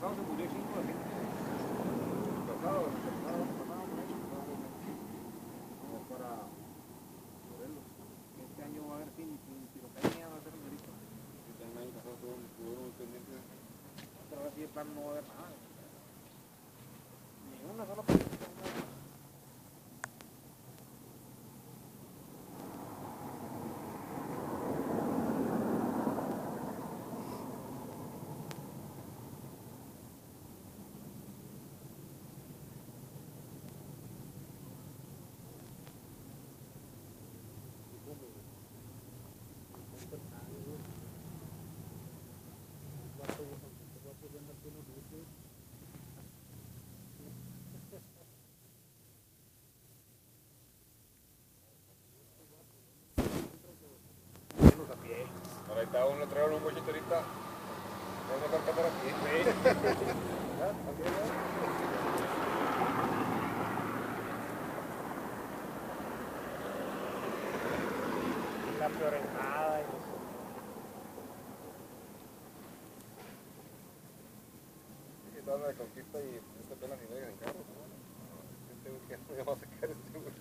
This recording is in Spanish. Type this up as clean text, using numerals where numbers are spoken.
pasado se murió 5 de gente. El pasado, con eso, vamos para Morelos. Este año va a haber pirotecnia, va a ser un grito. Este año pasado estuvieron muy pendientes. Pero ahora sí de plan no va a haber nada. Ni una sola persona. Ahora ahí está uno, trae un bochito ahorita. Vamos a sacar por aquí. La florentada y sí, toda la conquista y esta apenas ni media en carro, ¿no? Este güey que no va a sacar este güey.